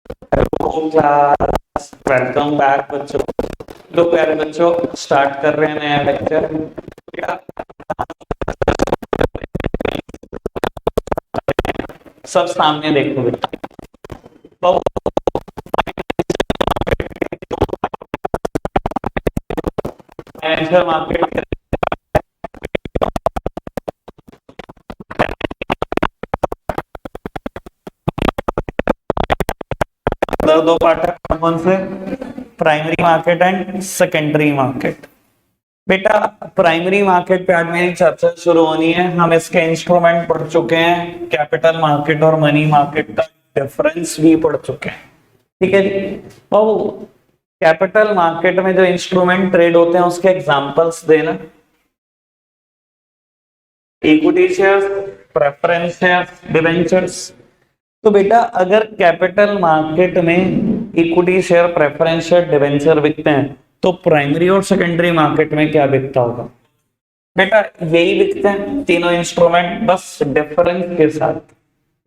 Hello class, welcome back बच्चों। लो प्यारे बच्चों, स्टार्ट कर रहे हैं नया लेक्चर। क्या सब सामने देखो बेटा। बहुत फाइनेंशियल मार्केट दो पार्ट है, कौन कौन से? Primary market and secondary market. बेटा प्राइमरी मार्केट पे आज मेरी चर्चा शुरू होनी है। हम इसके इंस्ट्रूमेंट पढ़ चुके हैं, कैपिटल मार्केट और मनी मार्केट का डिफरेंस भी पढ़ चुके हैं। ठीक है जी। बाबू, कैपिटल मार्केट में जो इंस्ट्रूमेंट ट्रेड होते हैं उसके एग्जांपल्स देना। Equity shares, preference shares, debentures. तो बेटा अगर कैपिटल मार्केट में equity share, preference share, debenture बिकते हैं तो प्राइमरी और सेकेंडरी मार्केट में क्या बिकता होगा? बेटा यही बिकते हैं तीनों इंस्ट्रूमेंट, बस डिफरेंस के साथ।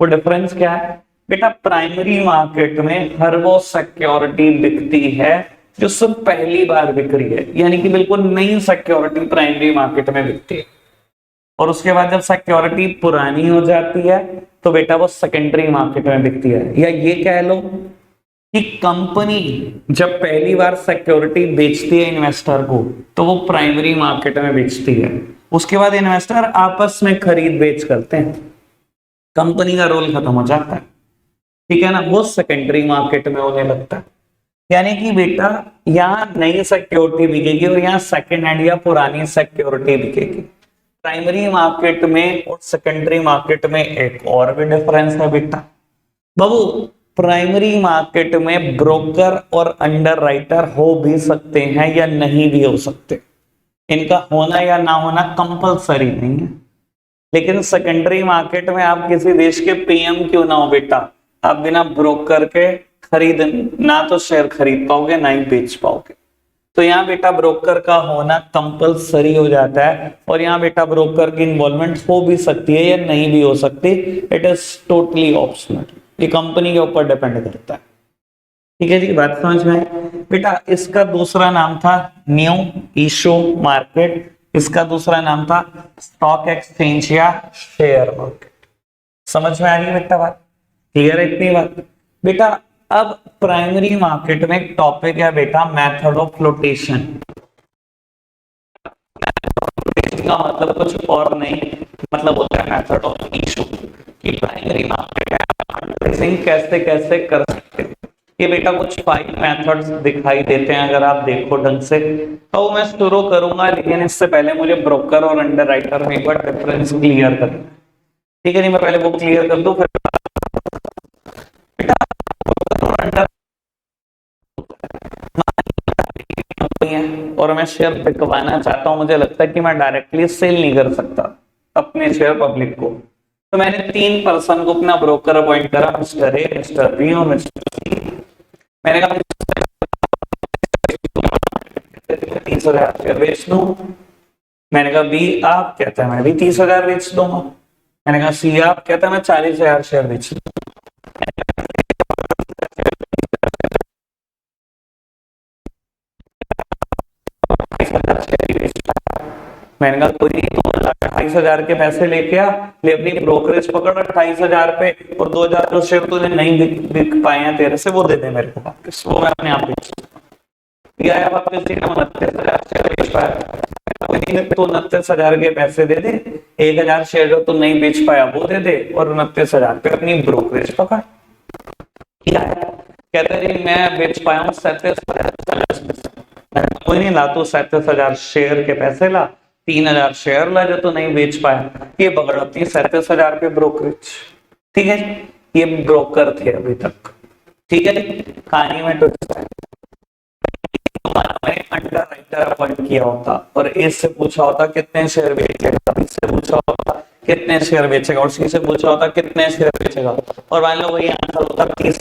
वो डिफरेंस क्या है बेटा? प्राइमरी मार्केट में हर वो सिक्योरिटी बिकती है जो सब पहली बार बिक रही है, यानी कि बिल्कुल नई सिक्योरिटी प्राइमरी मार्केट में बिकती है। और उसके बाद जब सिक्योरिटी पुरानी हो जाती है तो बेटा वो सेकेंडरी मार्केट में बिकती है। या ये कह लो कि कंपनी जब पहली बार सिक्योरिटी बेचती है इन्वेस्टर को तो वो प्राइमरी मार्केट में बेचती है। उसके बाद इन्वेस्टर आपस में खरीद बेच करते हैं, कंपनी का रोल खत्म हो जाता है। ठीक है ना, वो सेकेंडरी मार्केट में होने लगता है। यानी कि बेटा यहाँ नई सिक्योरिटी बिकेगी और यहाँ सेकेंड हैंड या पुरानी सिक्योरिटी बिकेगी। प्राइमरी मार्केट में और सेकेंडरी मार्केट में एक और भी डिफरेंस है बेटा। बाबू प्राइमरी मार्केट में ब्रोकर और अंडरराइटर हो भी सकते हैं या नहीं भी हो सकते, इनका होना या ना होना कंपलसरी नहीं है। लेकिन सेकेंडरी मार्केट में आप किसी देश के पीएम क्यों ना हो बेटा, आप बिना ब्रोकर के खरीद ना तो शेयर खरीद पाओगे ना ही बेच पाओगे। तो यहाँ बेटा ब्रोकर का होना कंपलसरी हो जाता है और यहाँ बेटा ब्रोकर की इन्वॉल्वमेंट हो भी सकती है या नहीं भी हो सकती। इट इज टोटली ऑप्शनल, ये कंपनी के ऊपर डिपेंड करता है। ठीक है जी, बात समझ में आई? बेटा इसका दूसरा नाम था न्यू इशू मार्केट, इसका दूसरा नाम था स्टॉक एक्सचेंज या शेयर मार्केट। समझ में आ रही बेटा बात? क्लियर है इतनी बात? बेटा अब प्राइमरी मार्केट में एक टॉपिक है बेटा, मेथड ऑफ फ्लोटेशन। का मतलब कुछ और नहीं, मतलब होता है मेथड ऑफ इशू कि प्राइमरी मार्केट है कैसे कैसे कर सकते हो। ये बेटा कुछ 5 मेथड्स दिखाई देते हैं अगर आप देखो ढंग से। तो मैं शुरू करूंगा, लेकिन इससे पहले मुझे ब्रोकर और अंडरराइटर में एक बार डिफरेंस क्लियर करना है। ठीक है जी, मैं पहले वो क्लियर कर दूं फिर बेटा ब्रोकर और अंडर है और मैं शेयर बिकवाना चाहता हूं, मुझे लगता है कि मैं डायरेक्टली सेल नहीं कर सकता अपने शेयर पब्लिक को। तो मैंने 3 पर्सन को अपना ब्रोकर अपॉइंट करा, मिस्टर ए, मिस्टर बी और मिस्टर सी। मैंने कहा 30,000 शेयर बेच दूं। मैंने कहा बी आप, कहता है मैं भी 30,000 बेच दूंगा। मैंने कहा सी आप, कहता है मैं 40,000 शेयर बेच दूंगा। मैंने कहा कोई नहीं, तो 28,000 के पैसे लेके आ, ले अपनी ब्रोकरेज पकड़ 28,000 पे, और 2,000 जो शेयर तूने नहीं बिक पाए हैं तेरे से वो दे दे मेरे को वापस, वो मैं अपने आप बेच दिया है वापस। 29,000 शेयर बेच पाया तो 29,000 के पैसे दे दे, 1,000 शेयर जो तू नहीं बेच पाया वो दे दे, और 29,000 पे अपनी ब्रोकरेज पकड़। क्या है? कहते जी मैं बेच पाया हूँ 37,000। कोई नहीं, ला तो 37,000 शेयर के पैसे ला, 3,000 शेयर ला जो तो नहीं बेच पाया, ये पकड़ अपनी 37,000 पे ब्रोकरेज। ठीक है, ये ब्रोकर थे अभी तक। ठीक है, कहानी में ट्विस्ट है। मैंने अंडरराइटर अपॉइंट किया होता और इससे पूछा होता कितने शेयर बेचेगा, बी से पूछा होता कितने शेयर बेचेगा, और सी से पूछा होता कितने शेयर बेचेगा, और मान लो वही आंसर होता 30।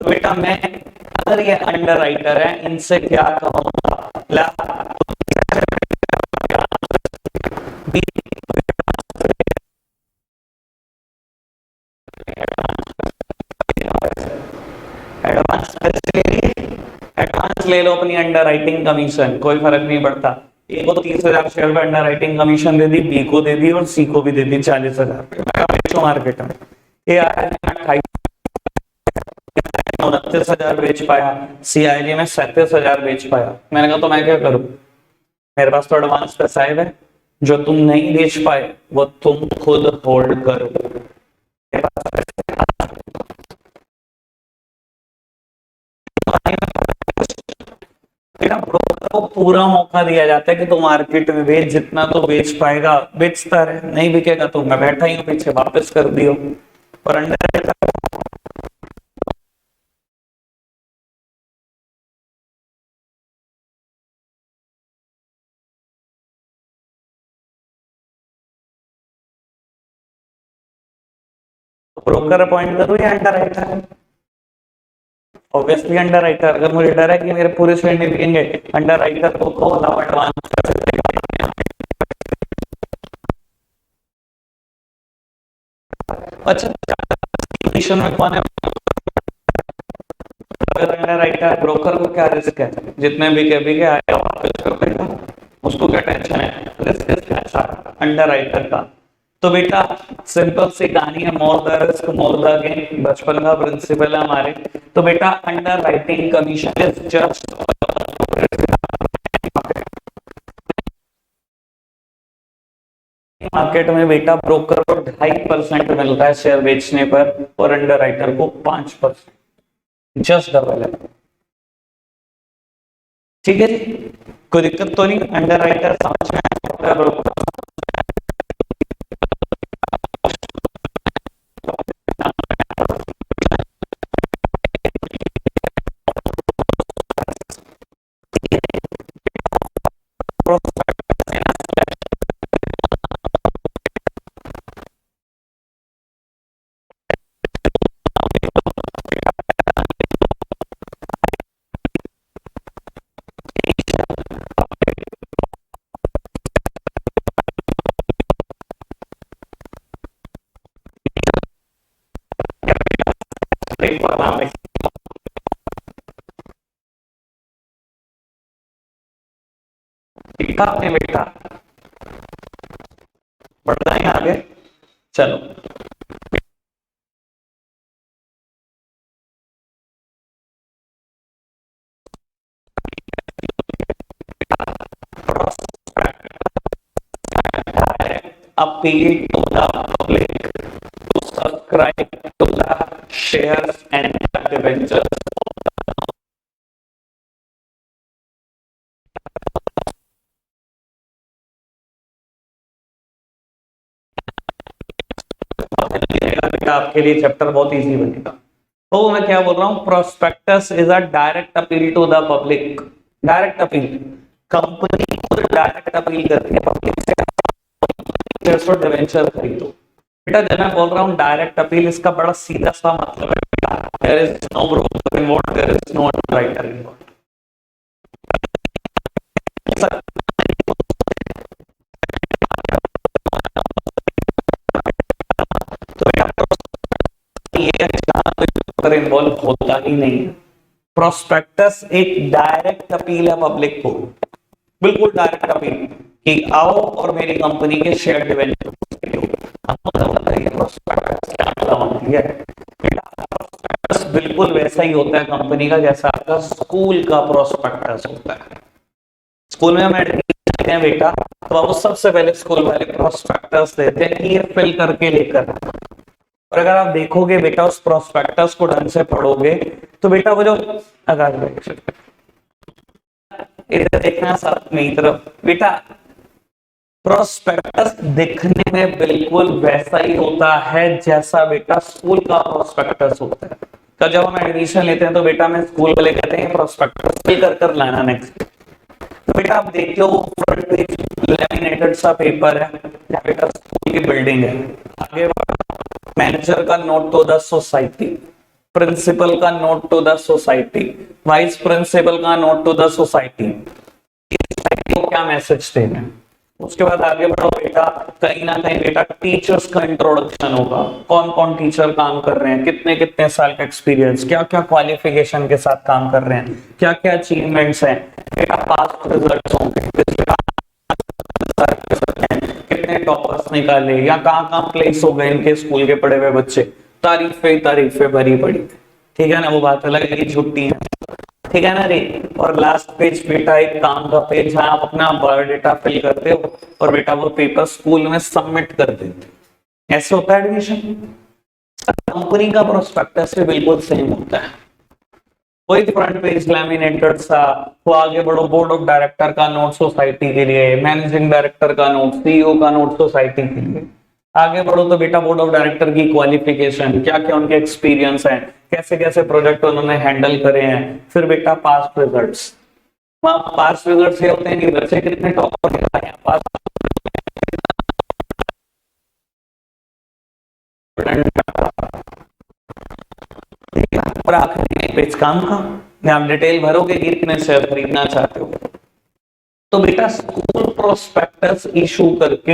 तो बेटा मैं अगर ये अंडरराइटर है इनसे क्या कहूंगा, ले लो अपनी अंडर राइटिंग कमीशन, कोई फर्क नहीं पड़ता। ए को तो 30,000 शेयर पे अंडर राइटिंग कमीशन दे दी, बी को दे दी और सी को भी दे दी 40,000 मार्केट में। ए आया 29,000 बेच पाया, सी आई जी में 37,000 बेच पाया। मैंने कहा तो मैं क्या करूं, मेरे पास तो एडवांस पैसा है, जो तुम नहीं बेच पाए वो तुम खुद होल्ड करो। ब्रोकर को पूरा मौका दिया जाता है कि तू मार्केट में बेच, जितना तो बेच पाएगा बेचता रहे, नहीं बिकेगा तो मैं बैठा ही हूं पीछे, वापस कर दियो। और अंडर ब्रोकर अपॉइंट करूं या under writer? Obviously under writer. अगर मुझे डर है कि मेरे पूरे शेयर नहीं बिकेंगे, अंडर राइटर को कॉल आउट एडवांस कर सकते हैं। अच्छा, कंडीशन में कौन है अंडर राइटर? ब्रोकर को क्या रिस्क है, जितने बिके आएगा वापस कर देगा, उसको क्या टेंशन है, रिस्क अंडर राइटर का। तो बेटा सिंपल सी कहानी है, more the risk more the gain, बचपन का प्रिंसिपल है हमारे। तो बेटा under writing commission is just market में बेटा ब्रोकर को 2.5% मिलता है शेयर बेचने पर और अंडर राइटर को 5%, जस्ट डबल है। ठीक है जी, कोई दिक्कत तो नहीं, अंडर राइटर समझ में आया, ब्रोकर आपने बेटा बढ़ना है आगे, चलो। Appeal to the public to subscribe to the shares and debentures आपके लिए चैप्टर बहुत इजी बनेगा। तो मैं क्या बोल रहा हूँ, prospectus is a direct appeal to the public. Direct appeal, company को डायरेक्ट अपील करती है पब्लिक से डिवेंचर खरीदो। बेटा जब मैं बोल रहा हूँ डायरेक्ट अपील, इसका बड़ा सीधा सा मतलब है, there is no broker involved, there is no underwriter involved. Involve होता ही नहीं है। प्रोस्पेक्टस एक डायरेक्ट अपील है पब्लिक को, बिल्कुल डायरेक्ट अपील कि आओ और मेरी कंपनी के शेयर डिवेंचर बिल्कुल वैसा ही होता है कंपनी का जैसा आपका स्कूल का प्रोस्पेक्टस होता है। स्कूल में हम एडमिशन हैं बेटा, तो आपको सबसे पहले स्कूल वाले प्रोस्पेक्टस देते हैं, ये फिल करके लेकर। और अगर आप देखोगे बेटा उस प्रोस्पेक्टस को ढंग से पढ़ोगे तो बेटा वो जो इधर देखना साथ में तरफ, बेटा प्रोस्पेक्टस दिखने में बिल्कुल वैसा ही होता है जैसा बेटा स्कूल का प्रोस्पेक्टस होता है। तो जब हम एडमिशन लेते हैं तो बेटा मैं स्कूल वाले कहते हैं प्रोस्पेक्टस फिल कर लाना नेक्स्ट। तो बेटा आप देखते हो फ्रंट पेज लैमिनेटेड सा पेपर है, यहाँ बेटा स्कूल की बिल्डिंग है, आगे मैनेजर का note to the society, principal का note to the society, vice principal का note to the society. Society को क्या मैसेज देना है, उसके बाद आगे बढ़ो बेटा, कहीं ना कहीं बेटा टीचर्स का इंट्रोडक्शन होगा, कौन कौन टीचर काम कर रहे हैं, कितने कितने साल का एक्सपीरियंस, क्या क्या क्वालिफिकेशन के साथ काम कर रहे हैं, क्या क्या अचीवमेंट्स हैं बेटा, पास्ट रिजल्ट्स होंगे, कितने टॉपर्स निकाले या कहाँ कहाँ प्लेस हो गए इनके स्कूल के पढ़े हुए बच्चे, तारीफे भरी पड़ी, ठीक है ना, वो बात अलग है कि छुट्टी है, ठीक है ना रे। और लास्ट पेज बेटा एक काम का पेज जहां आप अपना बायोडेटा फिल करते हो और बेटा वो पेपर स्कूल में सबमिट कर देते हो। ऐसे होता है एडमिशन। कंपनी का प्रोस्पेक्टस भी बिल्कुल सेम होता है, कोई फ्रंट पेज लैमिनेटेड सा, वो आगे बढ़ो बोर्ड ऑफ डायरेक्टर का नोट सोसाइटी के लिए, मैनेजिंग डायरेक्टर का नोट, सीईओ का नोट सोसाइटी के लिए। आगे बढ़ो तो बेटा बोर्ड ऑफ डायरेक्टर की क्वालिफिकेशन, क्या क्या उनके एक्सपीरियंस है, कैसे कैसे प्रोजेक्ट उन्होंने हैंडल करे हैं, फिर बेटा पास्ट रिजल्ट्स। वहां पास्ट रिजल्ट्स ये होते हैं कि बच्चे कितने टॉपर निकाले हैं, पास और आखिरी पेज काम का आप डिटेल भरोगे कि कितने शेयर खरीदना चाहते हो। तो बेटा स्कूल प्रोस्पेक्टस इशू करके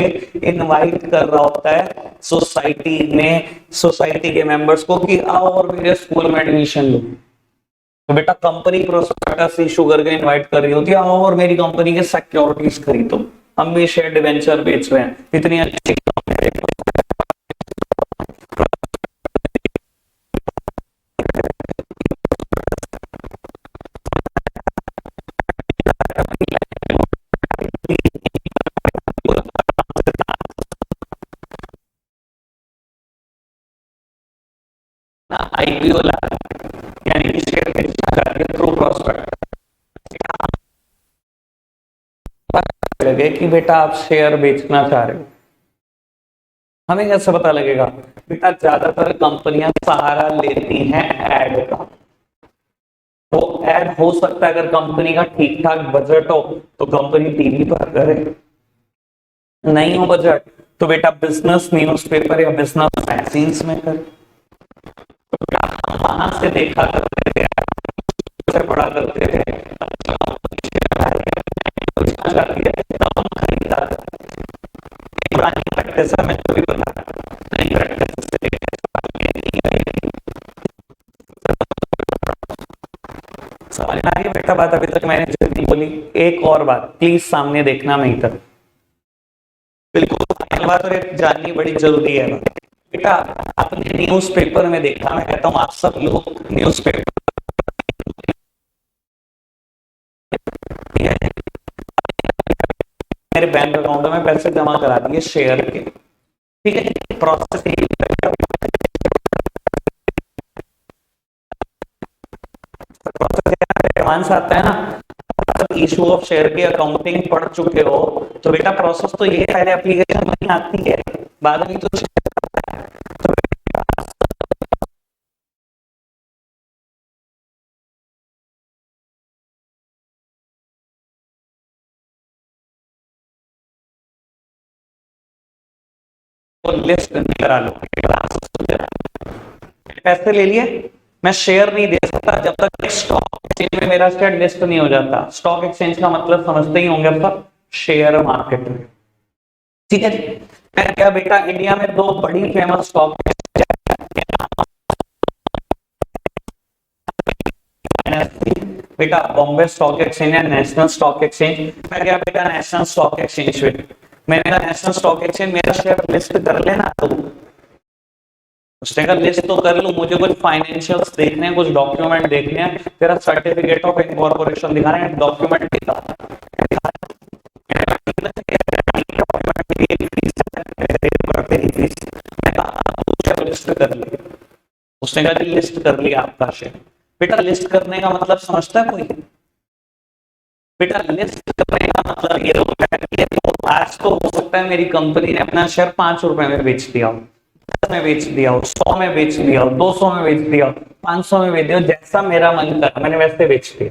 इनवाइट कर रहा होता है सोसाइटी में, सोसाइटी के मेंबर्स को कि आओ और मेरे स्कूल में एडमिशन लो। तो बेटा कंपनी प्रोस्पेक्टस इशू करके इनवाइट कर रही होती है, आओ और मेरी कंपनी के सिक्योरिटीज खरीदो, हम भी शेयर डिवेंचर बेच रहे हैं, इतनी अच्छी आईपीओ ला, यानी कि शेयर बेचना चाहती है थ्रू प्रोस्पेक्ट, लगे कि बेटा आप शेयर बेचना चाह रहे हो। हमें कैसे पता लगेगा बेटा, ज्यादातर कंपनियां सहारा लेती हैं एड का। तो एड हो सकता है, अगर कंपनी का ठीक ठाक बजट हो तो कंपनी टीवी पर करे, नहीं हो बजट तो बेटा बिजनेस न्यूज़पेपर या बिजनेस मैगजीन्स में करे। तो वहां से देखा करते थे, से पढ़ा करते थे, पुरानी प्रैक्टिस है, मैं कभी बता नई प्रैक्टिस समझ में आ रही है बेटा बात, अभी तक मैंने जल्दी बोली। एक और बात प्लीज सामने देखना नहीं तक, बिल्कुल बात और एक जाननी बड़ी जरूरी है बेटा। आपने न्यूज़पेपर में देखा, मैं कहता हूँ आप सब लोग न्यूज़पेपर मेरे बैंक अकाउंट में पैसे जमा करा दिए शेयर के, ठीक है, प्रोसेस एडवांस आता है ना, इशू ऑफ शेयर की अकाउंटिंग पढ़ चुके हो तो बेटा प्रोसेस तो ये पहले एप्लीकेशन में आती है, बाद में तो लिस्ट करा लो, पैसे ले लिए, मैं शेयर नहीं दे सकता जब तक स्टॉक एक्सचेंज में मेरा शेयर लिस्ट नहीं हो जाता। स्टॉक एक्सचेंज का मतलब समझते ही होंगे अब तक, शेयर मार्केट में, ठीक है जी। मैं क्या बेटा, इंडिया में दो बड़ी फेमस स्टॉक बेटा, बॉम्बे स्टॉक एक्सचेंज या नेशनल स्टॉक एक्सचेंज। मैं क्या बेटा नेशनल स्टॉक एक्सचेंज पे, मैंने कहा नेशनल स्टॉक एक्सचेंज मेरा शेयर लिस्ट कर लेना, तो उसने कहा लिस्ट तो कर लूं, मुझे कुछ फाइनेंशियल्स देखने हैं, कुछ डॉक्यूमेंट देखने हैं, तेरा सर्टिफिकेट ऑफ इनकॉर्पोरेशन दिखाना है, डॉक्यूमेंट दिखा, लिस्ट कर लिया। उसने कहा लिस्ट कर लिया आपका शेयर। बेटा लिस्ट करने का मतलब समझता है कोई? बेटा लिस्ट करने का मतलब ये होता है कि आज तो हो सकता है मेरी कंपनी ने अपना शेयर 5 रुपए में बेच दिया हो, 10 में बेच दिया हो, 100 में बेच दिया हो, 200 में बेच दिया हो, 500 में बेच दिया हो, जैसा मेरा मन कर मैंने वैसे बेच दिया,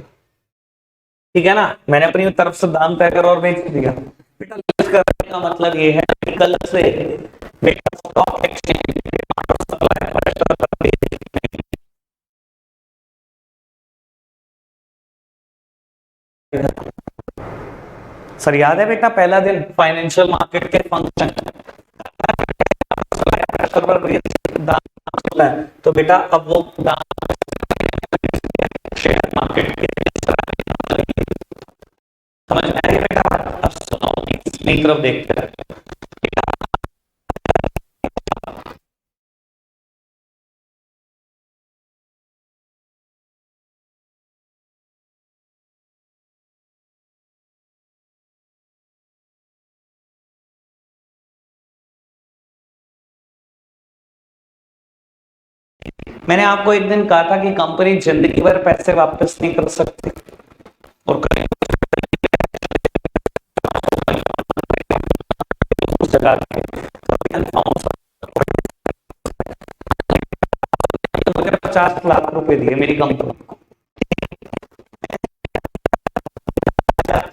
ठीक है ना, मैंने अपनी तरफ से दाम तय कर और बेच दिया। बेटा लिस्ट करने का मतलब ये है कि कल से बेटा स्टॉक एक्सचेंज सर याद है बेटा पहला दिन फाइनेंशियल मार्केट के फंक्शन, तो बेटा अब वो शेयर मार्केट के समझ में आ रही है बेटा? अब सुनो अपनी तरफ देखते हैं। मैंने आपको एक दिन कहा था कि कंपनी जिंदगी भर पैसे वापस नहीं कर सकती और मुझे 50 लाख रुपए दिए मेरी कंपनी को,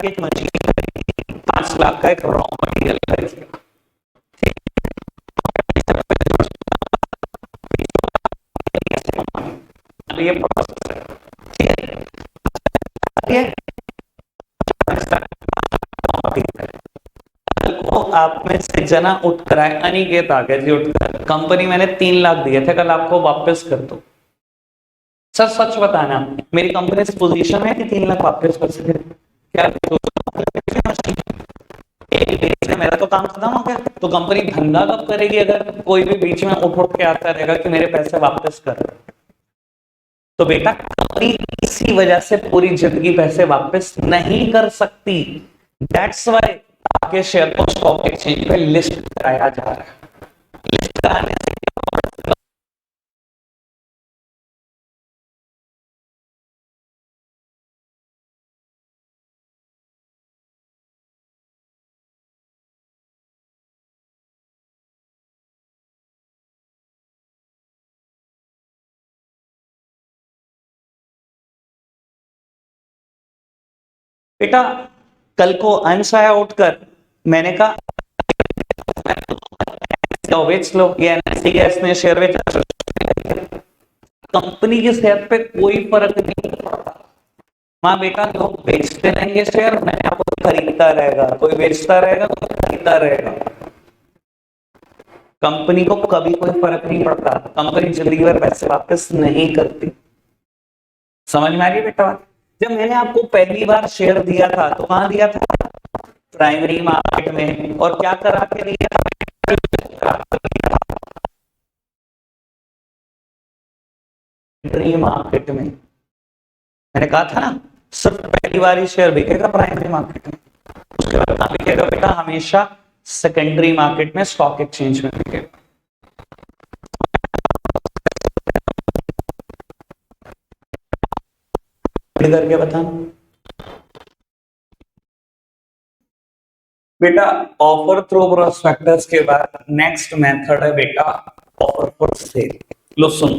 एक मशीन 5 लाख का एक रॉ मटेरियल, ये प्रोसेस है। को आप में से जना उठकर आए, अनिकेत आ गया जी उठकर, कंपनी मैंने 3 लाख दिए थे, कल आपको वापस कर दो। सर सच बताना, मेरी कंपनी इस पोजीशन में है कि 3 लाख वापस कर सके क्या? मेरा तो काम खत्म हो गया, तो कंपनी धंधा कब करेगी अगर कोई भी बीच में उठ के आता रहेगा कि मेरे पैसे वापस कर? तो बेटा कंपनी इसी वजह से पूरी जिंदगी पैसे वापस नहीं कर सकती। दैट्स व्हाई आपके शेयर को स्टॉक एक्सचेंज पे लिस्ट कराया जा रहा है। लिस्ट कराने से बेटा कल को अंश आया उठकर, मैंने कहा बेच लो, ये एनएससी गैस ने शेयर बेचा, कंपनी के शेयर पे कोई फर्क नहीं पड़ता। हाँ बेटा लोग बेचते रहेंगे शेयर, मैंने आपको खरीदता रहेगा, कोई बेचता रहेगा, कोई खरीदता रहेगा, कंपनी को कभी कोई फर्क नहीं पड़ता। कंपनी जिंदगी भर पैसे वापस नहीं करती। समझ में आ गई बेटा बात? जब मैंने आपको पहली बार शेयर दिया था तो कहां दिया था? प्राइमरी मार्केट में। और क्या करा के दिया था? सेकेंडरी मार्केट में। मैंने कहा था ना सिर्फ पहली बार ही शेयर बिकेगा प्राइमरी मार्केट में, उसके बाद कहां बिकेगा बेटा? हमेशा सेकेंडरी मार्केट में, स्टॉक एक्सचेंज में बिकेगा। करके बताना बेटा। ऑफर थ्रू प्रोस्पेक्टस के बाद नेक्स्ट मेथड है बेटा ऑफर फॉर सेल। लो सुन,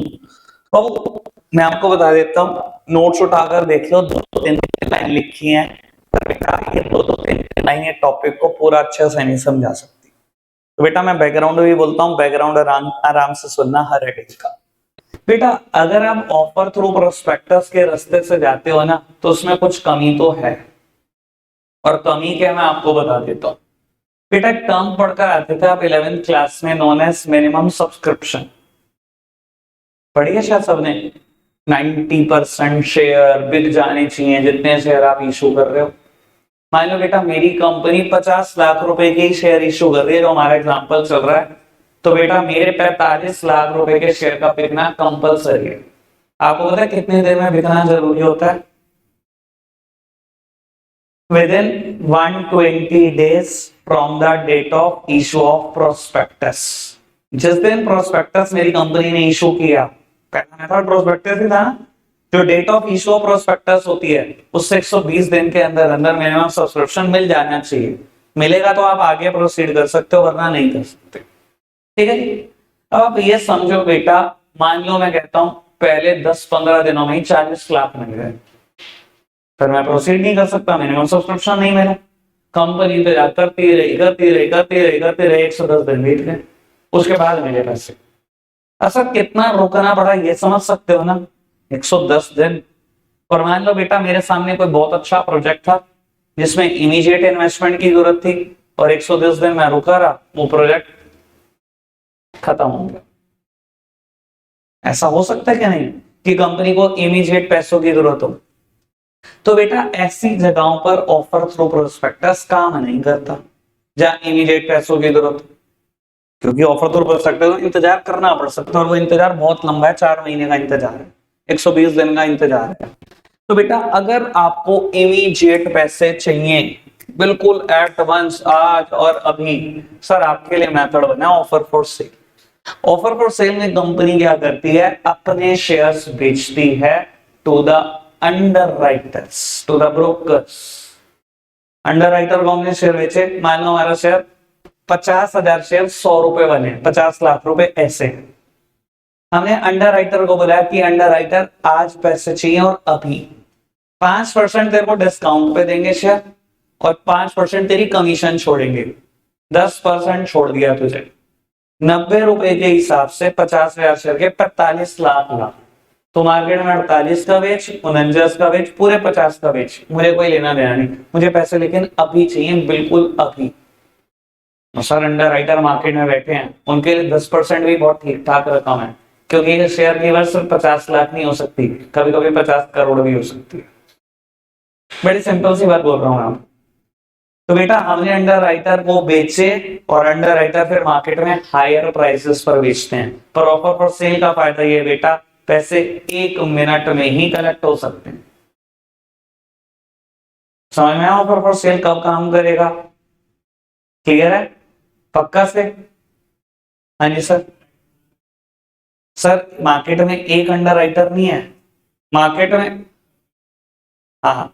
तो मैं आपको बता देता हूँ, नोट्स उठाकर देख लो, 2-3 लाइन लिखी है, पर बेटा ये 2-3 लाइन ये टॉपिक को पूरा अच्छे से नहीं समझा सकती। तो बेटा मैं बैकग्राउंड भी बोलता हूँ, बैकग्राउंड आराम से सुनना हर एडिट का। बेटा अगर आप ऑफर थ्रू प्रोस्पेक्टस के रास्ते से जाते हो ना, तो उसमें कुछ कमी तो है, और कमी क्या मैं आपको बता देता हूँ। बेटा एक टर्म पढ़कर आते थे आप 11th क्लास में, नॉन एज मिनिमम सब्सक्रिप्शन। पढ़िए शायद सबने। 90% शेयर बिक जाने चाहिए जितने शेयर आप इशू कर रहे हो। मान लो बेटा मेरी कंपनी 50 लाख रुपए के शेयर इशू कर रही है, जो हमारा एग्जाम्पल चल रहा है, तो बेटा मेरे 45 लाख रुपए के शेयर का बिकना कंपलसरी है। आपको पता है कितनी देर में बिकना जरूरी होता है? within 120 days from the date of issue of prospectus। जिस दिन प्रोस्पेक्टस मेरी कंपनी ने इशू किया, पहला मेथड प्रोस्पेक्टस ही था ना, जो date of issue of prospectus होती है उससे 120 दिन के अंदर अंदर मिनिमम सब्सक्रिप्शन मिल जाना चाहिए। मिलेगा तो आप आगे प्रोसीड कर सकते हो, वरना नहीं कर सकते। ठीक है जी। अब आप ये समझो बेटा, मान लो मैं कहता हूं पहले 10-15 दिनों में ही 40 लाख मिल गए, फिर मैं प्रोसीड नहीं कर सकता, मिनिमम सब्सक्रिप्शन नहीं मिला। कंपनी इंतजार करती रही 110 दिन बीत गए, उसके बाद मिले पैसे। ऐसा कितना रुकना पड़ा ये समझ सकते हो ना? 110 दिन। और मान लो बेटा मेरे सामने कोई बहुत अच्छा प्रोजेक्ट था, जिसमें इमीडिएट इन्वेस्टमेंट की जरूरत थी और 110 दिन में रुका रहा, वो प्रोजेक्ट खत्म हो गया। ऐसा हो सकता है क्या नहीं कि कंपनी को इमीडिएट पैसों की जरूरत हो? तो बेटा ऐसी जगहों पर ऑफर थ्रू प्रोस्पेक्टस काम नहीं करता जहां इमीडिएट पैसों की जरूरत हो, क्योंकि ऑफर थ्रू प्रोस्पेक्टस को इंतजार करना पड़ सकता है और वो इंतजार बहुत लंबा है, 4 महीने का इंतजार है, 120 दिन का इंतजार है। तो बेटा अगर आपको इमीडिएट पैसे चाहिए बिल्कुल एट वंस, आज और अभी, सर आपके लिए मेथड बना offer for sale. Offer for sale में कंपनी क्या करती है, अपने शेयर्स बेचती है to the underwriters, to the brokers. Underwriter को हमने शेयर बेचे, मान लो हमारा शेयर 50,000 शेयर 100 रुपए बने, 50 लाख रुपए ऐसे। हमने अंडरराइटर को बोला कि अंडरराइटर आज पैसे चाहिए और अभी 5% तेरे को डिस्काउंट पे देंगे शेयर और 5% तेरी कमीशन छोड़ेंगे, 10% छोड़ दिया तुझे। 90 रुपए के हिसाब से 50,000 शेयर के 45 लाख ला, तो मार्केट में 48 का बेच, 49 का बेच, पूरे 50 का बेच, मुझे कोई लेना देना नहीं, मुझे पैसे लेकिन अभी चाहिए, बिल्कुल अभी। सर अंडरराइटर मार्केट में बैठे हैं, उनके लिए 10% भी बहुत ठीक ठाक रकम है, क्योंकि शेयर की वर्ष 50 लाख नहीं हो सकती, कभी कभी 50 करोड़ भी हो सकती है। बड़ी सिंपल सी बात बोल रहा हूं आप। तो बेटा हमने अंडरराइटर को बेचे और अंडरराइटर फिर मार्केट में हायर प्राइसेस पर बेचते हैं। पर ऑफर फॉर सेल का फायदा ये बेटा, पैसे 1 मिनट में ही कलेक्ट हो सकते हैं। समझ में? ऑफर फॉर सेल कब काम करेगा? क्लियर है? पक्का से? हाँ जी सर। सर मार्केट में एक अंडरराइटर नहीं है, मार्केट में, हाँ,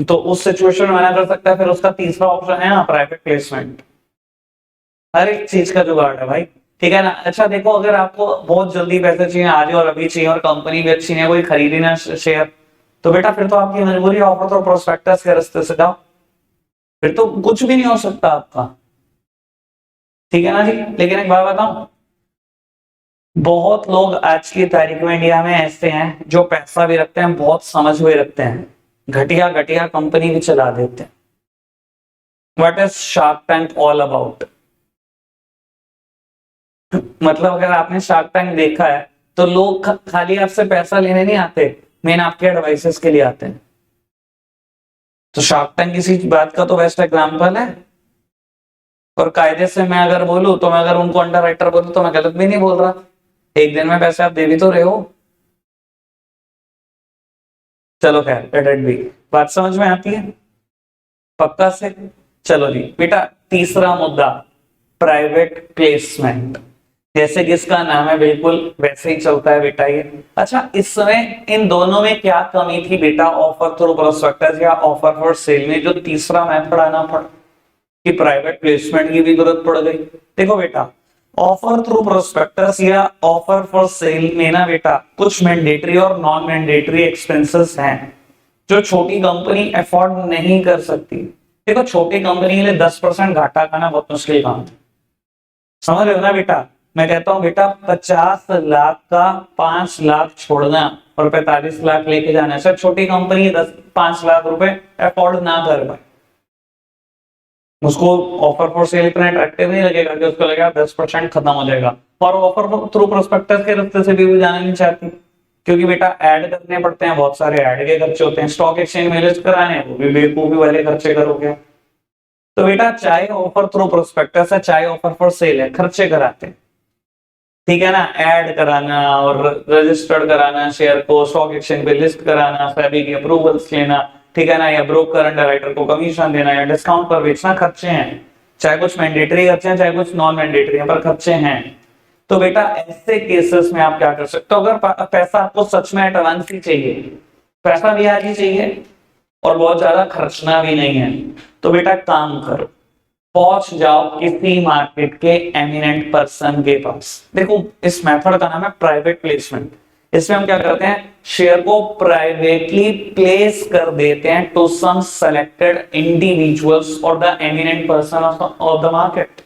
तो उस सिचुएशन में मना कर सकता है, फिर उसका तीसरा ऑप्शन है प्राइवेट प्लेसमेंट। हर एक चीज का जुगाड़ है भाई, ठीक है ना। अच्छा देखो, अगर आपको बहुत जल्दी पैसे चाहिए, आज और अभी चाहिए, और कंपनी भी अच्छी है, कोई खरीदी ना शेयर, तो बेटा फिर तो आपकी मजबूरी ऑफर तो प्रोस्पेक्टस के रास्ते से जाओ, फिर तो कुछ भी नहीं हो सकता आपका, ठीक है ना जी। लेकिन एक बात बताऊं, बहुत लोग आज की तारीख में इंडिया में ऐसे हैं जो पैसा भी रखते हैं, बहुत समझ हुए रखते हैं, घटिया घटिया कंपनी भी चला देते हैं। What is shark tank all about? मतलब अगर आपने शार्क टैंक देखा है तो लोग खाली आपसे पैसा लेने नहीं आते, मेन आपके एडवाइसेस के लिए आते हैं। तो शार्क टैंक किसी बात का तो बेस्ट एग्जांपल है। और कायदे से मैं अगर बोलूं, तो मैं अगर उनको अंडरराइटर बोलूं तो मैं गलत भी नहीं बोल रहा, एक दिन में पैसे आप दे भी तो रहे हो। चलो खैर, लेट इट बी। बात समझ में आती है पक्का से? चलो जी बेटा, तीसरा मुद्दा, प्राइवेट प्लेसमेंट। जैसे कि इसका नाम है बिल्कुल वैसे ही चलता है बेटा ये। अच्छा, इस समय इन दोनों में क्या कमी थी बेटा, ऑफर थ्रू प्रोस्पेक्टस या ऑफर फॉर सेल में जो तीसरा मेथड आना पड़ा कि प्राइवेट प्लेसमेंट की भी जरूरत पड़ गई? देखो बेटा, ऑफर थ्रू प्रोस्पेक्टस या ऑफर फॉर सेल में ना बेटा कुछ मैंडेटरी और नॉन मैंडेटरी एक्सपेंसेस हैं जो छोटी कंपनी अफोर्ड नहीं कर सकती। देखो छोटी कंपनी के लिए 10% घाटा करना बहुत मुश्किल काम है, समझ रहे हो ना बेटा। मैं कहता हूं बेटा 50 लाख का 5 लाख छोड़ना और 45 लाख लेके जाना, सर छोटी कंपनी 5 लाख रुपए अफोर्ड ना कर पाए, उसको ऑफर फॉर सेल इतना अट्रैक्टिव नहीं लगेगा कि उसको लगेगा 10% खत्म हो जाएगा। और ऑफर थ्रू प्रोस्पेक्टस के रास्ते से भी वो जाना नहीं चाहती, क्योंकि बेटा ऐड करने पड़ते हैं, बहुत सारे ऐड के खर्चे होते हैं, स्टॉक एक्सचेंज में लिस्ट कराने, वो भी बेवकूफी वाले खर्चे करोगे। तो बेटा चाहे ऑफर थ्रू प्रोस्पेक्टस है चाहे ऑफर फॉर सेल है, खर्चे कराते हैं, ठीक है ना। ऐड कराना और रजिस्टर्ड कराना, शेयर को स्टॉक एक्सचेंज पे लिस्ट कराना, सेबी की अप्रूवल्स लेना, ठीक है ना, या ब्रोकर अंडरराइटर को कमीशन देना या डिस्काउंट पर बेचना, खर्चे हैं। चाहे कुछ मैंडेटरी खर्चे हैं चाहे कुछ नॉन मैंडेटरी, पर खर्चे हैं। तो बेटा ऐसे केसेस में आप क्या कर सकते हो, अगर पैसा आपको सच में एडवांस ही चाहिए, पैसा भी आज ही चाहिए और बहुत ज्यादा खर्चना भी नहीं है, तो बेटा काम करो, पहुंच जाओ किसी मार्केट के एमिनेंट पर्सन के पास। देखो इस मेथड का नाम है प्राइवेट प्लेसमेंट। इसमें हम क्या करते हैं, शेयर को प्राइवेटली प्लेस कर देते हैं टू सम सेलेक्टेड इंडिविजुअल्स और the eminent person of the market.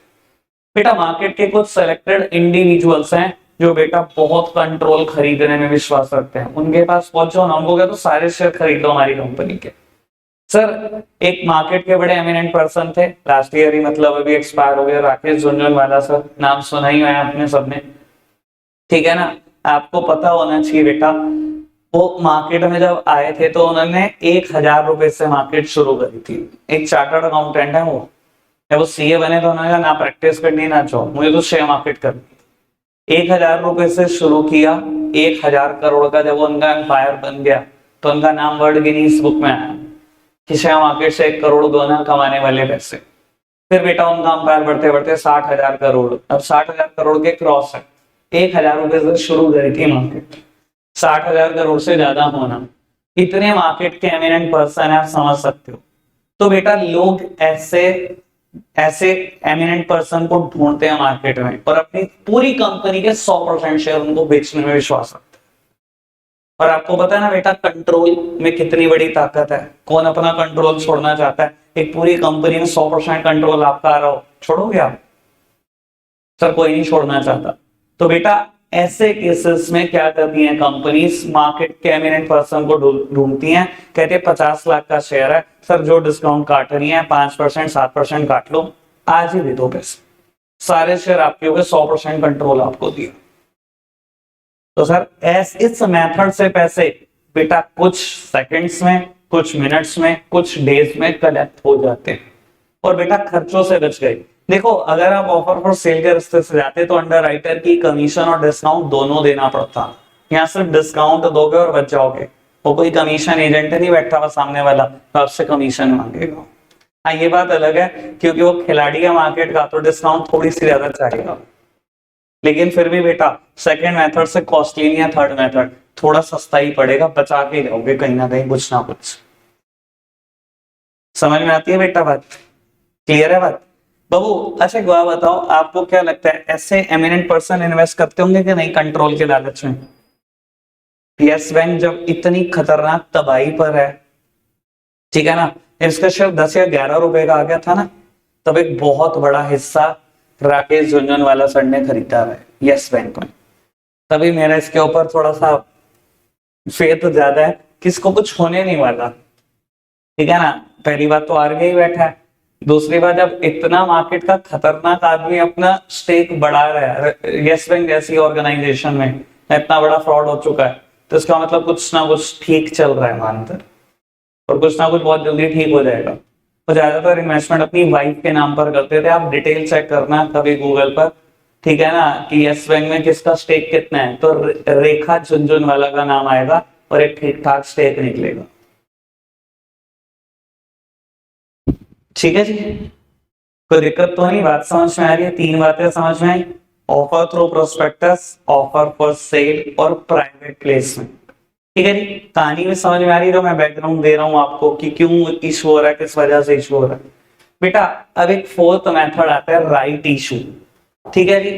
बेटा मार्केट के कुछ सेलेक्टेड इंडिविजुअल्स हैं जो बेटा बहुत कंट्रोल खरीदने में विश्वास रखते हैं, उनके पास पहुंचो ना, उनको क्या तो सारे शेयर खरीद लो हमारी कंपनी के, सर एक मार्केट के बड़े एमिनेंट पर्सन थे, लास्ट ईयर ही मतलब अभी एक्सपायर हो गए, राकेश झुनझुनवाला सर, नाम सुना ही है आपने सबने, ठीक है ना। आपको पता होना चाहिए बेटा, वो मार्केट में जब आए थे तो उन्होंने 1,000 रुपए से मार्केट शुरू करी थी। एक चार्टर्ड अकाउंटेंट है वो, जब वो सीए बने तो उन्होंने कहा ना प्रैक्टिस करनी ना जॉब, मुझे तो शेयर मार्केट करनी। 1,000 रुपए से शुरू किया, 1,000 करोड़ का जब उनका एम्पायर बन गया तो उनका नाम वर्ल्ड गिनीज बुक में आया कि शेयर मार्केट से 1 करोड़ गुना कमाने वाले पैसे। फिर बेटा उनका एम्पायर बढ़ते बढ़ते 60,000 करोड़, अब 60,000 करोड़ के क्रॉस है। 1,000 रुपए से शुरू करी थी मार्केट, 60,000 करोड़ से ज्यादा होना, इतने मार्केट के एमिनेंट पर्सन है, आप समझ सकते हो। तो बेटा लोग ऐसे ऐसे एमिनेंट पर्सन को ढूंढते हैं मार्केट में और अपनी पूरी कंपनी के 100% शेयर उनको बेचने में विश्वास रखते हैं। और आपको पता है ना बेटा, कंट्रोल में कितनी बड़ी ताकत है। कौन अपना कंट्रोल छोड़ना चाहता है? एक पूरी कंपनी में 100% कंट्रोल आपका आ रहा हो, छोड़ोगे आप? सर कोई नहीं छोड़ना चाहता। तो बेटा ऐसे केसेस में क्या करती हैं कंपनीज, मार्केट के एमिनेंट पर्सन को ढूंढती हैं, कहते हैं 50 लाख का शेयर है सर, जो डिस्काउंट काट रही है 5% 7% काट लो, आज ही दे दो पैसे, सारे शेयर आपके हो गए, 100% कंट्रोल आपको दिया। तो सर इस मेथड से पैसे बेटा कुछ सेकंड्स में, कुछ मिनट्स में, कुछ डेज में कलेक्ट हो जाते हैं और बेटा खर्चों से बच गए। देखो अगर आप ऑफर फॉर सेल के रास्ते से जाते तो अंडर राइटर की कमीशन और डिस्काउंट दोनों देना पड़ता। यहाँ सिर्फ डिस्काउंट दोगे और बच जाओगे, वो कोई कमीशन एजेंट नहीं बैठा हुआ सामने वाला तो आपसे कमीशन मांगेगा। हाँ ये बात अलग है, क्योंकि वो खिलाड़ी है मार्केट का तो डिस्काउंट थोड़ी सी ज्यादा चाहेगा, लेकिन फिर भी बेटा सेकंड मेथड से कॉस्टली नहीं है, थर्ड मेथड थोड़ा सस्ता ही पड़ेगा, बचा के जाओगे कहीं ना कहीं कुछ ना कुछ। समझ में आती है बेटा बात? क्लियर है बात बाबू? अच्छा एक बात बताओ, आपको क्या लगता है ऐसे एमिनेंट पर्सन इन्वेस्ट करते होंगे कि नहीं कंट्रोल के लालच में? यस बैंक जब इतनी खतरनाक तबाही पर है, ठीक है ना, इसका शेयर 10 या 11 रुपए का आ गया था ना, तब एक बहुत बड़ा हिस्सा राकेश झुनझुनवाला सर ने खरीदा है यस बैंक में। तभी मेरा इसके ऊपर थोड़ा सा फेथ ज्यादा है कि इसको कुछ होने नहीं वाला, ठीक है ना। पहली बात तो आरबीआई बैठा है, दूसरी बात जब इतना मार्केट का खतरनाक आदमी अपना स्टेक बढ़ा रहा है यस बैंक जैसी ऑर्गेनाइजेशन में, इतना बड़ा फ्रॉड हो चुका है, तो इसका मतलब कुछ ना कुछ ठीक चल रहा है मानकर, और कुछ ना कुछ बहुत जल्दी ठीक हो जाएगा। तो ज्यादातर इन्वेस्टमेंट अपनी वाइफ के नाम पर करते थे, आप डिटेल चेक करना कभी गूगल पर, ठीक है ना, कि यस बैंक में किसका स्टेक कितना है, तो रेखा झुनझुनवाला का नाम आएगा और एक ठीक ठाक स्टेक निकलेगा। ठीक है जी, कोई दिक्कत तो नहीं? बात समझ में आ रही है? 3 बातें समझ में आई, offer through prospectus, offer for sale और प्राइवेट प्लेसमेंट। ठीक है जी, कहानी में समझ में आ रही है? जो मैं बैकग्राउंड दे रहा हूं आपको कि क्यों इशू हो रहा है, किस वजह से इशू हो रहा है। बेटा अब एक फोर्थ मेथड आता है राइट इशू। ठीक है जी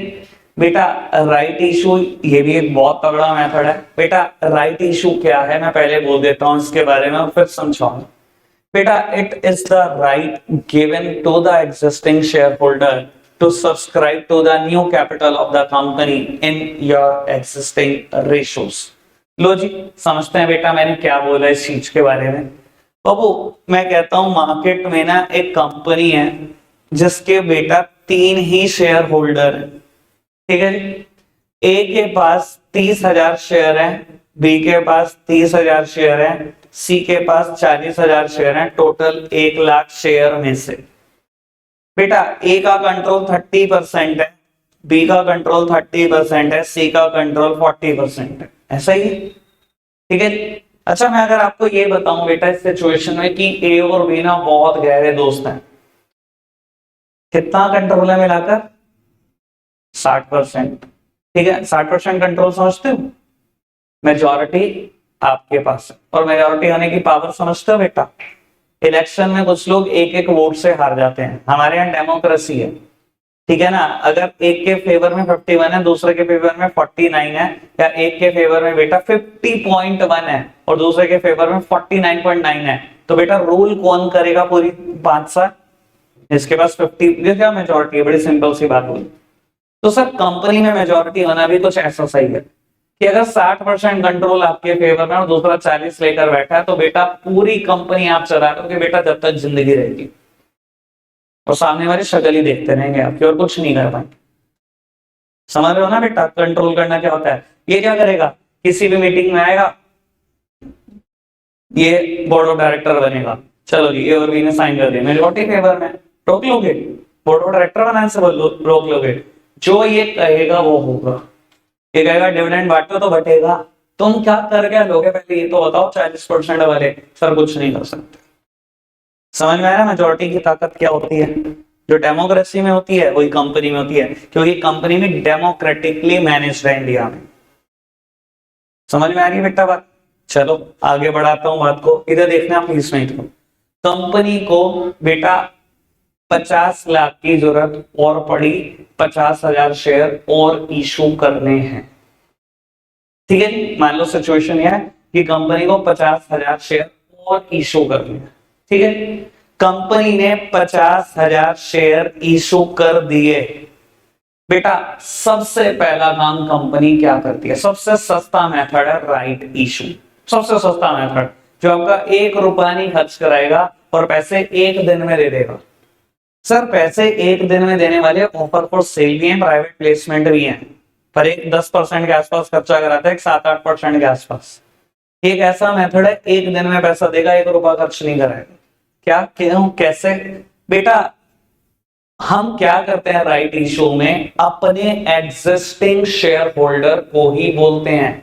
बेटा, राइट इशू ये भी एक बहुत तगड़ा मेथड है। बेटा राइट इशू क्या है मैं पहले बोल देता हूं इसके बारे में और फिर समझाऊंगा। बेटा it is the right given to the existing share holder to subscribe to the new capital of the company in your existing ratios. लो जी समझते हैं बेटा मैंने क्या बोला इस चीज के बारे में। बाबू मैं कहता हूं मार्केट में ना एक कंपनी है जिसके बेटा 3 ही शेयर होल्डर है। ठीक है जी, ए के पास 30,000 शेयर है, बी के पास 30,000 शेयर है, सी के पास 40,000 शेयर है, टोटल 1 लाख शेयर में से बेटा ए का कंट्रोल 30% है, बी का कंट्रोल 30% है, सी का कंट्रोल 40% है, ऐसा ही। ठीक है, अच्छा मैं अगर आपको ये बताऊं बेटा इस सिचुएशन में कि ए और बी ना बहुत गहरे दोस्त हैं, कितना कंट्रोल है मिलाकर? 60%। ठीक है, 60% कंट्रोल समझते हो? मेजॉरिटी आपके पास है, और मेजॉरिटी होने की पावर समझते हो बेटा? इलेक्शन में कुछ लोग एक एक वोट से हार जाते हैं, हमारे यहाँ डेमोक्रेसी है, ठीक है ना। अगर एक के फेवर में 51 है, दूसरे के फेवर में 49 है, या एक के फेवर में बेटा 50.1 है और दूसरे के फेवर में 49.9 है, तो बेटा रूल कौन करेगा पूरी 5 साल? इसके पास 50, ये क्या मेजॉरिटी है, बड़ी सिंपल सी बात हुई। तो सर कंपनी में मेजॉरिटी होना भी कुछ ऐसा सही है। कि अगर 60% कंट्रोल आपके फेवर में और दूसरा 40 लेकर बैठा है, तो बेटा पूरी कंपनी आप चला रहे हो बेटा जब तक जिंदगी रहेगी, और सामने वाले शक्ल ही देखते रहेंगे आपकी और कुछ नहीं कर पाएंगे। समझ रहे हो ना बेटा कंट्रोल करना क्या होता है? ये क्या करेगा, किसी भी मीटिंग में आएगा, ये बोर्ड ऑफ डायरेक्टर बनेगा, चलो जी ए और बी ने साइन कर दिया, मेजॉरिटी फेवर में, रोक लोगे? बोर्ड ऑफ डायरेक्टर बनाने से रोक लोगे? जो ये कहेगा वो होगा। ये कहेगा डिविडेंड बांटो तो बटेगा, तुम क्या कर क्या लोगे पहले ये तो बताओ। 40% वाले सर कुछ नहीं कर सकते। समझ में आया मेजॉरिटी की ताकत क्या होती है? जो डेमोक्रेसी में होती है वही कंपनी में होती है, क्योंकि कंपनी में डेमोक्रेटिकली मैनेज्ड है इंडिया में। समझ में आ रही है बेटा बात? चलो आगे बढ़ाता हूं बात को, इधर देखना प्लीज। नहीं तो कंपनी को बेटा 50 लाख की जरूरत और पड़ी, 50,000 शेयर और इशू करने हैं। ठीक है, मान लो सिचुएशन यह है कि कंपनी को 50,000 शेयर और इशू करने हैं। ठीक है, कंपनी ने 50,000 शेयर इशू कर दिए। बेटा सबसे पहला काम कंपनी क्या करती है? सबसे सस्ता मेथड है राइट इशू। सबसे सस्ता मेथड जो आपका 1 रुपया नहीं खर्च कराएगा और पैसे 1 दिन में दे देगा। सर पैसे 1 दिन में देने वाले ऑफर फॉर सेल भी हैं, प्राइवेट प्लेसमेंट भी हैं, पर एक 10% के आसपास खर्चा कराता है, एक 7-8% के आसपास। एक ऐसा मेथड है 1 दिन में पैसा देगा, 1 रुपया खर्च नहीं कराएगा। क्या, क्यों, कैसे? बेटा हम क्या करते हैं राइट इशू में, अपने एग्जिस्टिंग शेयर होल्डर को ही बोलते हैं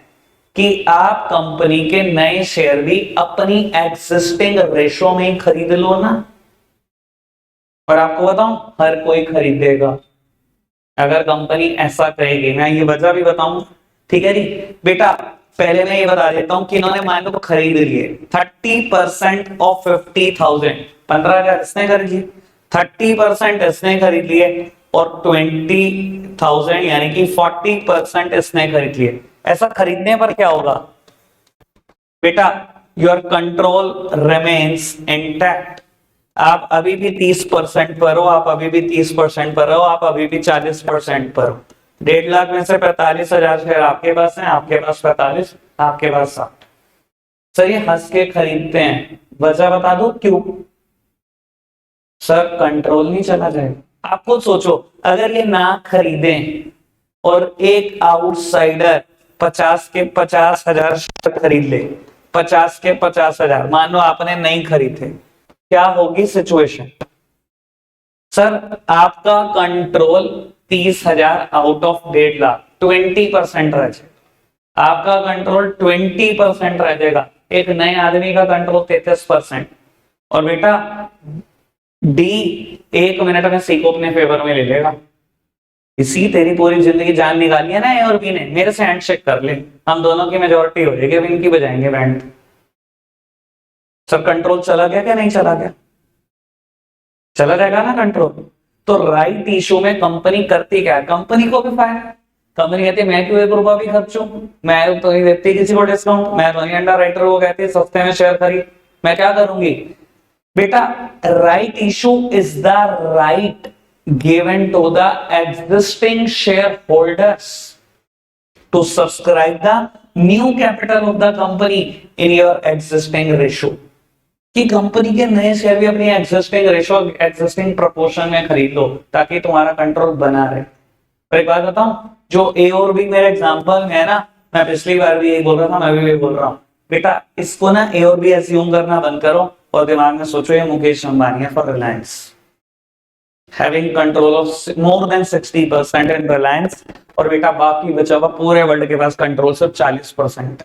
कि आप कंपनी के नए शेयर भी अपनी एग्जिस्टिंग रेशो में ही खरीद लो ना। और आपको बताऊं हर कोई खरीदेगा अगर कंपनी ऐसा कहेगी। मैं ये वजह भी बताऊं, ठीक है जी बेटा। पहले मैं ये बता देता हूं कि इन्होंने मान लो खरीद लिए 30% ऑफ 50,000, 15,000 इसने खरीद लिए, 30% इसने खरीद लिए और 20,000 यानी कि 40% इसने खरीद लिए। ऐसा खरीदने पर क्या होगा बेटा? Your control remains intact. आप अभी भी 30% पर हो, आप अभी भी 30% पर हो, आप अभी भी 40% पर हो। 1.5 लाख में से 45,000 शेयर आपके पास हैं, आपके पास 45, आपके पास 60। सर ये हंस के खरीदते हैं, वजह बता दो क्यों? सर कंट्रोल नहीं चला जाएगा। आप खुद सोचो, अगर ये ना खरीदें और एक आउटसाइडर 50 के 50,000 शेयर खरीद ले, 50 के 50,000, मान लो आपने नहीं खरीदे, क्या होगी सिचुएशन? सर आपका कंट्रोल 30,000 आउट ऑफ 1.5 लाख, 20% रह जाएगा। आपका कंट्रोल 20% रह जाएगा। एक नए आदमी का कंट्रोल 33%। और बेटा डी 1 मिनट में सी को अपने फेवर में ले लेगा। इसी तेरी पूरी जिंदगी जान निकाली है ना ए और बी ने। मेरे से हैंडशेक कर ले, हम दोनों की मेजोरिटी हो जाएगी, अब इनकी बजाएंगे बैंड। सब कंट्रोल चला गया क्या? नहीं चला गया? चला जाएगा ना कंट्रोल। तो राइट इशू में कंपनी करती क्या है? कंपनी को भी फायदा। कंपनी कहती है मैं क्यों 1 रुपया भी खर्चूं, मैं तो नहीं देती किसी को डिस्काउंट, मैं तो नहीं अंडर राइटर को कहती है सस्ते में शेयर खरीद, मैं क्या करूंगी? बेटा right issue is the right given to the existing share holders to subscribe the new capital of the company in your existing ratio. कि कंपनी के नए शेयर भी अपनी एग्जिस्टिंग रेशो, एग्जिस्टिंग प्रोपोर्शन में खरीद लो ताकि तुम्हारा कंट्रोल बना रहे। और एक बात बताऊं, जो ए और बी मेरे एग्जांपल में है ना, मैं पिछली बार भी यही बोल रहा था, मैं भी बोल रहा हूं बेटा, इसको ना ए और बी एज्यूम करना बंद करो और दिमाग में सोचो ये मुकेश अंबानी है for Reliance, having control of more than 60% इन रिलायंस। और बेटा बाकी बचा हुआ पूरे वर्ल्ड के पास कंट्रोल सिर्फ 40%।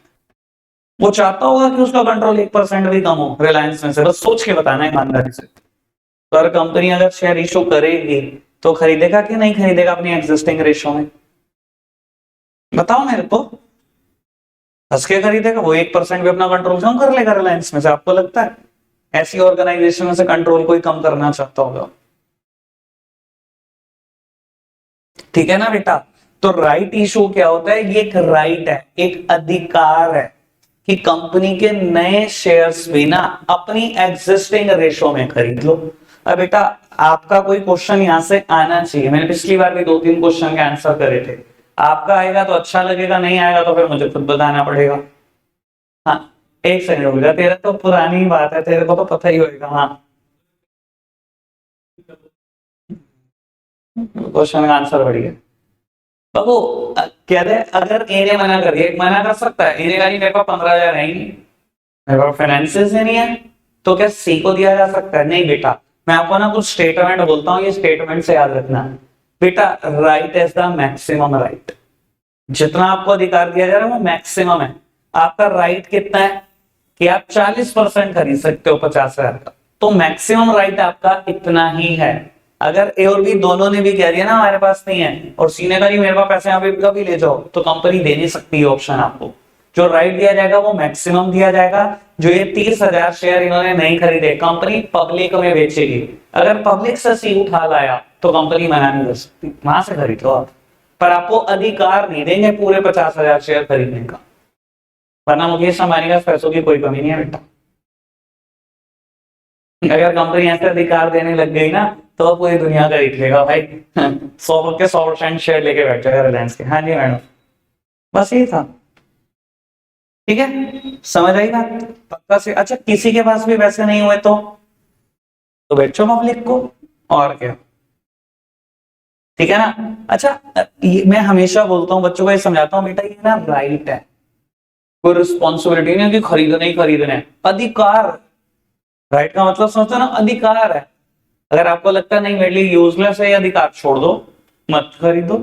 वो चाहता होगा कि उसका कंट्रोल 1% भी कम हो रिलायंस में से, बस सोच के बताना ईमानदारी से। तो अगर कंपनी अगर शेयर इशू करेगी तो खरीदेगा कि नहीं खरीदेगा अपनी एग्जिस्टिंग रेशो में? बताओ मेरे को। हंस के खरीदेगा? वो 1% भी अपना कंट्रोल कम कर लेगा रिलायंस में से? आपको लगता है ऐसी ऑर्गेनाइजेशन में से कंट्रोल कोई कम करना चाहता होगा? ठीक है ना बेटा। तो राइट इशू क्या होता है? ये एक राइट है, एक अधिकार है कि कंपनी के नए शेयर्स भी ना अपनी एग्जिस्टिंग रेशो में खरीद लो। अब बेटा आपका कोई क्वेश्चन यहां से आना चाहिए। मैंने पिछली बार भी 2-3 क्वेश्चन के आंसर करे थे। आपका आएगा तो अच्छा लगेगा, नहीं आएगा तो फिर मुझे खुद बताना पड़ेगा। हाँ, एक सेकंड हो गया, तेरा तो पुरानी बात है, तेरे को तो पता ही होगा। हाँ, क्वेश्चन का आंसर बढ़िया। बाबू, कह दे अगर ए ने मना कर दिया, मना कर सकता है, ए ने कहा नहीं मेरे पास 15,000 है ही नहीं, मेरे पास फाइनेंसिस ही नहीं है, तो क्या सी को दिया जा सकता है? नहीं बेटा, मैं आपको ना कुछ स्टेटमेंट बोलता हूँ, ये स्टेटमेंट से याद रखना बेटा। Right is the maximum right, जितना आपको अधिकार दिया जा रहा है वो मैक्सिमम है। आपका राइट कितना है कि आप 40% खरीद सकते हो 50,000 का, तो मैक्सिमम राइट आपका इतना ही है। अगर ए और बी दोनों ने भी कह दिया ना हमारे पास नहीं है, और सी ने कहा नहीं मेरे पास पैसे यहाँ पे कभी ले जाओ, तो कंपनी दे नहीं सकती है ऑप्शन आपको। जो राइट दिया जाएगा वो मैक्सिमम दिया जाएगा। जो ये 30,000 शेयर इन्होंने नहीं खरीदे, कंपनी पब्लिक में बेचेगी। अगर पब्लिक से सी उठा लाया तो कंपनी मना नहीं कर सकती, वहां से खरीद लो आप, पर आपको अधिकार नहीं देंगे पूरे 50,000 शेयर खरीदने का, वरना मुकेश अंबानी का पैसों की कोई कमी नहीं है बेटा। अगर कंपनी ऐसे अधिकार देने लग गई ना तो पूरी दुनिया का खरीद लेगा भाई। 100% शेयर लेके बैठ जाएगा रिलायंस के। हाँ जी मैडम, बस ये था। ठीक है, समझ आई बात पक्का से? अच्छा, किसी के पास भी वैसे नहीं हुए तो बेचो पब्लिक को, और क्या। ठीक है ना? अच्छा, ये मैं हमेशा बोलता हूँ बच्चों को, ये समझाता हूँ बेटा, ये ना राइट है, कोई रिस्पॉन्सिबिलिटी नहीं कि खरीदने ही खरीदने है, अधिकार। राइट का मतलब समझते हो ना, अधिकार है। अगर आपको लगता है नहीं मेरे लिए यूजलेस है ये अधिकार, छोड़ दो, मत खरीदो।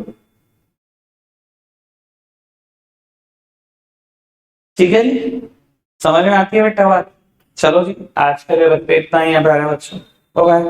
ठीक है जी, समझ में आती है बेटा बात? चलो जी, आज के लिए रखते इतना ही है प्यारे बच्चों। बाय।